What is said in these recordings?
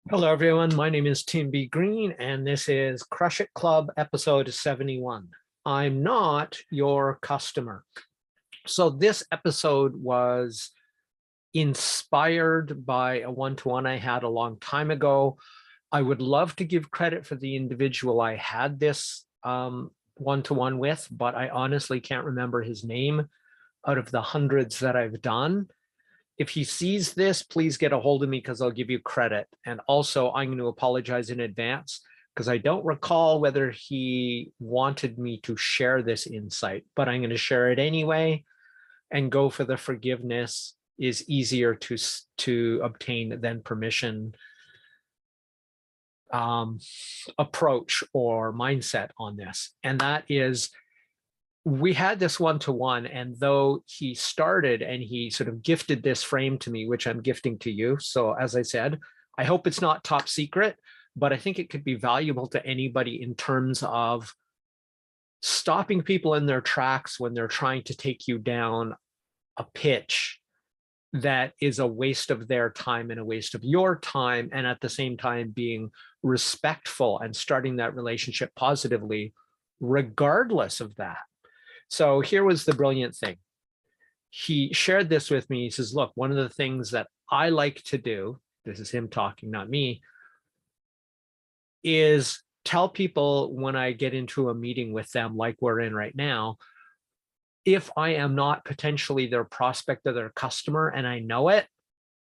Hello, everyone. My name is Tim B. Green, and this is Crush It Club episode 71. I'm not your customer. So this episode was inspired by a one-to-one I had a long time ago. I would love to give credit for the individual I had this one-to-one with, but I honestly can't remember his name out of the hundreds that I've done. If he sees this, please get a hold of me because I'll give you credit. And also, I'm going to apologize in advance because I don't recall whether he wanted me to share this insight, but I'm going to share it anyway and go for the forgiveness is easier to obtain than permission approach or mindset on this. And that is, we had this one-to-one, and though he started and he sort of gifted this frame to me, which I'm gifting to you. So as I said, I hope it's not top secret, but I think it could be valuable to anybody in terms of stopping people in their tracks when they're trying to take you down a pitch that is a waste of their time and a waste of your time, and at the same time being respectful and starting that relationship positively, regardless of that. So here was the brilliant thing. He shared this with me. He says, look, one of the things that I like to do, this is him talking, not me, is tell people when I get into a meeting with them like we're in right now, if I am not potentially their prospect or their customer and I know it,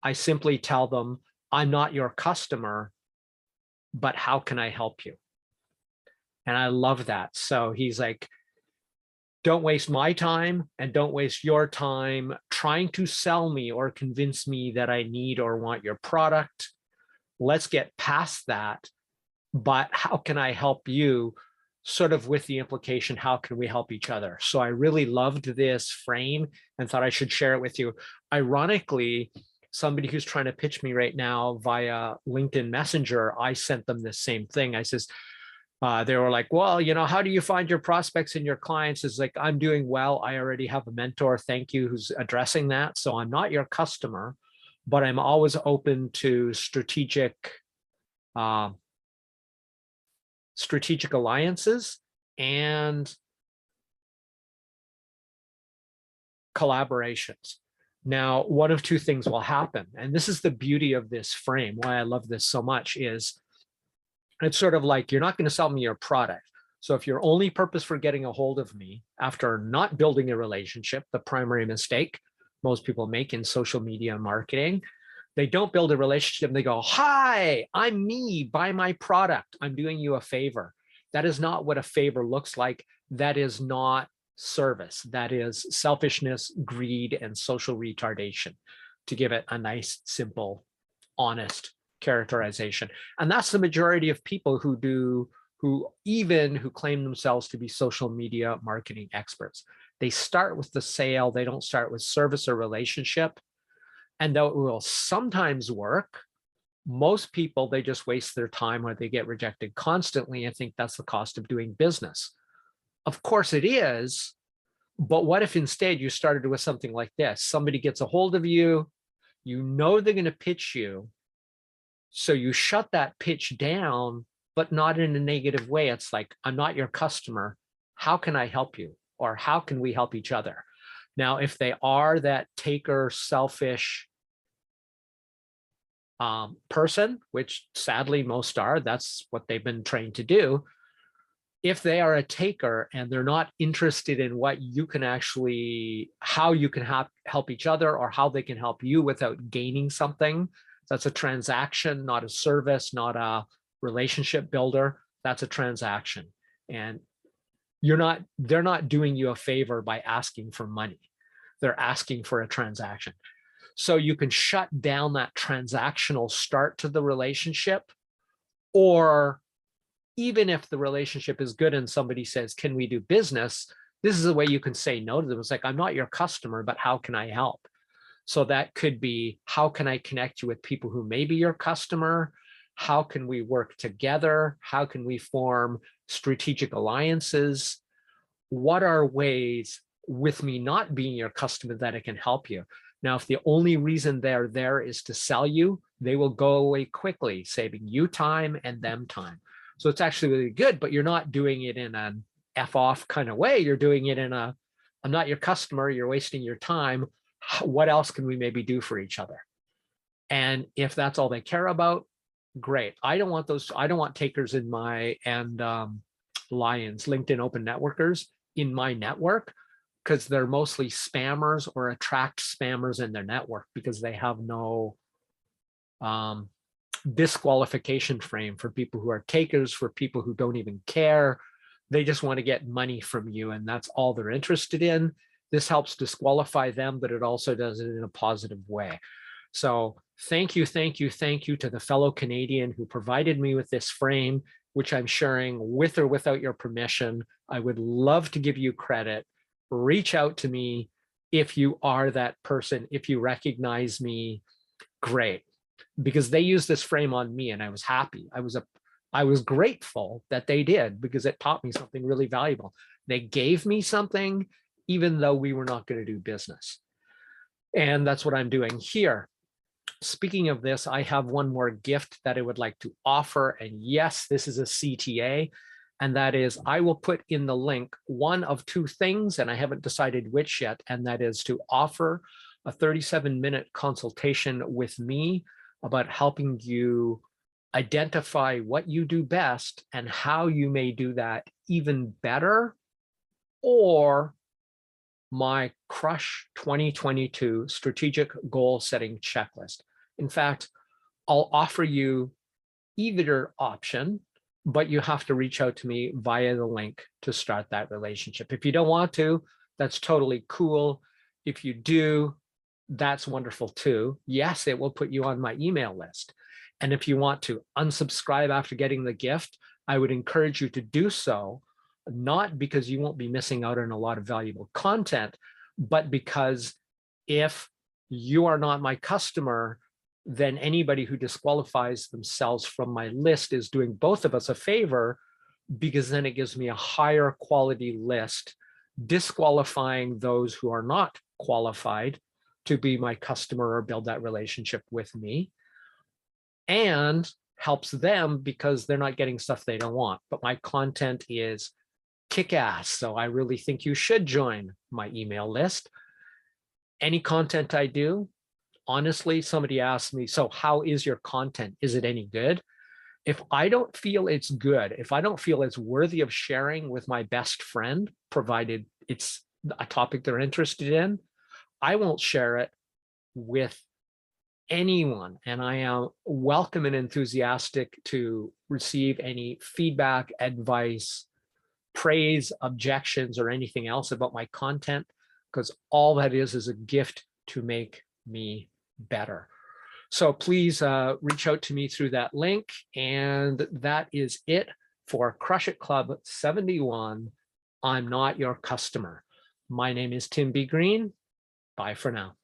I simply tell them, I'm not your customer, but how can I help you? And I love that. So he's like, don't waste my time and don't waste your time trying to sell me or convince me that I need or want your product. Let's get past that. But how can I help you? Sort of with the implication, how can we help each other? So I really loved this frame and thought I should share it with you. Ironically, somebody who's trying to pitch me right now via LinkedIn Messenger, I sent them the same thing. I says, they were like, well, how do you find your prospects and your clients? Is like, I'm doing well. I already have a mentor, thank you, who's addressing that. So I'm not your customer, but I'm always open to strategic alliances and collaborations. Now, one of two things will happen. And this is the beauty of this frame, why I love this so much, is it's sort of like, you're not going to sell me your product. So if your only purpose for getting a hold of me after not building a relationship, the primary mistake most people make in social media marketing, they don't build a relationship and they go, hi, I'm me, buy my product. I'm doing you a favor. That is not what a favor looks like. That is not service. That is selfishness, greed, and social retardation, to give it a nice, simple, honest characterization. And that's the majority of people who claim themselves to be social media marketing experts. They start with the sale. They don't start with service or relationship. And though it will sometimes work, most people, they just waste their time or they get rejected constantly and think that's the cost of doing business. Of course it is, but what if instead you started with something like this? Somebody gets a hold of you, you know they're going to pitch you, so you shut that pitch down, but not in a negative way. It's like, I'm not your customer. How can I help you? Or how can we help each other? Now, if they are that taker, selfish person, which sadly most are, that's what they've been trained to do. If they are a taker and they're not interested in what you can actually, how you can help each other or how they can help you without gaining something, that's a transaction, not a service, not a relationship builder. That's a transaction. And they're not doing you a favor by asking for money. They're asking for a transaction. So you can shut down that transactional start to the relationship, or even if the relationship is good and somebody says, can we do business? This is a way you can say no to them. It's like, I'm not your customer, but how can I help? So that could be, how can I connect you with people who may be your customer? How can we work together? How can we form strategic alliances? What are ways with me not being your customer that I can help you? Now, if the only reason they're there is to sell you, they will go away quickly, saving you time and them time. So it's actually really good, but you're not doing it in an F off kind of way. You're doing it in a, I'm not your customer, you're wasting your time. What else can we maybe do for each other? And if that's all they care about, great. I don't want those, I don't want takers in my, and lions, LinkedIn open networkers in my network, because they're mostly spammers or attract spammers in their network because they have no disqualification frame for people who are takers, for people who don't even care. They just want to get money from you, and that's all they're interested in. This helps disqualify them, but it also does it in a positive way. So thank you, thank you, thank you to the fellow Canadian who provided me with this frame, which I'm sharing with or without your permission. I would love to give you credit. Reach out to me if you are that person. If you recognize me, great, because they used this frame on me and I was happy. I was grateful that they did, because it taught me something really valuable. They gave me something, even though we were not going to do business. And that's what I'm doing here. Speaking of this, I have one more gift that I would like to offer. And yes, this is a CTA. And that is, I will put in the link one of two things, and I haven't decided which yet, and that is to offer a 37-minute consultation with me about helping you identify what you do best and how you may do that even better, or my Crush 2022 strategic goal setting checklist. In fact, I'll offer you either option, but you have to reach out to me via the link to start that relationship. If you don't want to, that's totally cool. If you do, that's wonderful too. Yes, it will put you on my email list. And if you want to unsubscribe after getting the gift, I would encourage you to do so, not because you won't be missing out on a lot of valuable content, but because if you are not my customer, then anybody who disqualifies themselves from my list is doing both of us a favor, because then it gives me a higher quality list, disqualifying those who are not qualified to be my customer or build that relationship with me, and helps them because they're not getting stuff they don't want. But my content is kick ass. So I really think you should join my email list. Any content I do, honestly, somebody asked me, so how is your content? Is it any good? If I don't feel it's good, if I don't feel it's worthy of sharing with my best friend, provided it's a topic they're interested in, I won't share it with anyone. And I am welcome and enthusiastic to receive any feedback, advice, praise, objections, or anything else about my content, because all that is a gift to make me better. So please reach out to me through that link. And that is it for Crush It Club 71. I'm not your customer. My name is Tim B. Green. Bye for now.